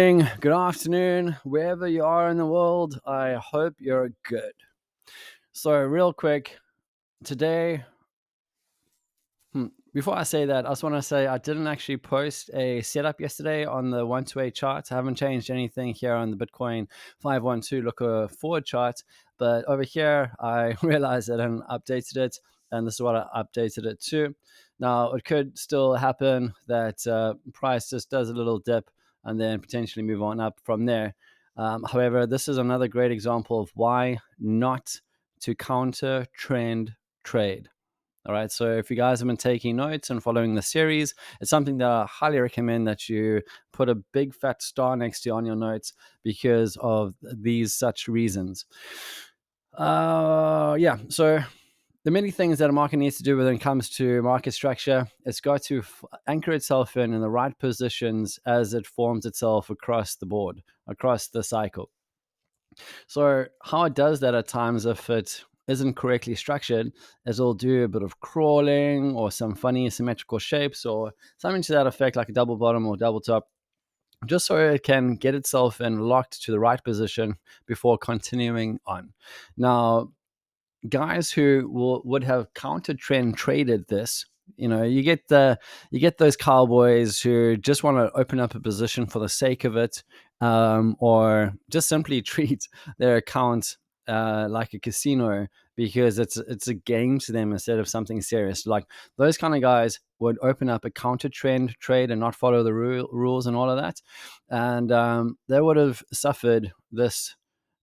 Good afternoon, wherever you are in the world. I hope you're good. So, real quick, today, before I say that, I just want to say I didn't actually post a setup yesterday on the 128 chart. I haven't changed anything here on the Bitcoin 512 looker forward chart, but over here, I realized I hadn't updated it, and this is what I updated it to. Now, it could still happen that price just does a little dip and then potentially move on up from there. However, this is another great example of why not to counter trend trade. All right. So if you guys have been taking notes and following the series, it's something that I highly recommend that you put a big fat star next to on your notes because of these such reasons. So the many things that a market needs to do when it comes to market structure, it's got to anchor itself in the right positions as it forms itself across the board, across the cycle. So how it does that at times, if it isn't correctly structured, is it'll do a bit of crawling or some funny symmetrical shapes or something to that effect, like a double bottom or double top, just so it can get itself in locked to the right position before continuing on. Now, guys who would have counter trend traded this, you get those cowboys who just want to open up a position for the sake of it, or just simply treat their account like a casino because it's a game to them instead of something serious. Like those kind of guys would open up a counter trend trade and not follow the rules and all of that, and they would have suffered this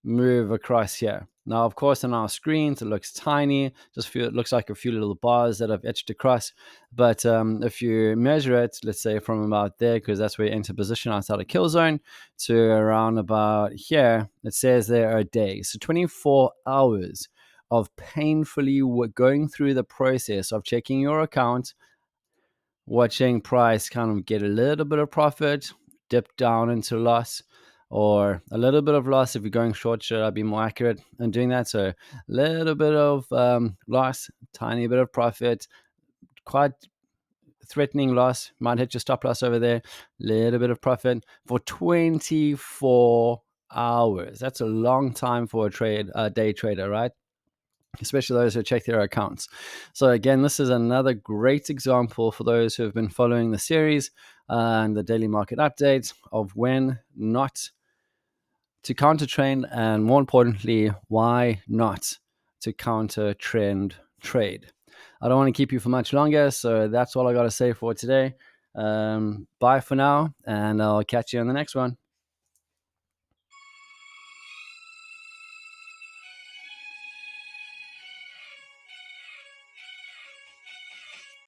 move across here. Now, of course, on our screens, it looks tiny. It looks like a few little bars that I've etched across. But if you measure it, let's say from about there, because that's where you enter position outside a kill zone, to around about here, it says there are days. So 24 hours of painfully going through the process of checking your account, watching price kind of get a little bit of profit, dip down into loss, or a little bit of loss. If you're going short, should I be more accurate in doing that? So a little bit of loss, tiny bit of profit, quite threatening loss, might hit your stop loss over there, little bit of profit for 24 hours. That's a long time for a day trader, right? Especially those who check their accounts. So again, this is another great example for those who have been following the series and the daily market updates of when not to counter trend, and more importantly, why not to counter trend trade. I don't want to keep you for much longer, so that's all I got to say for today. Bye for now, and I'll catch you on the next one.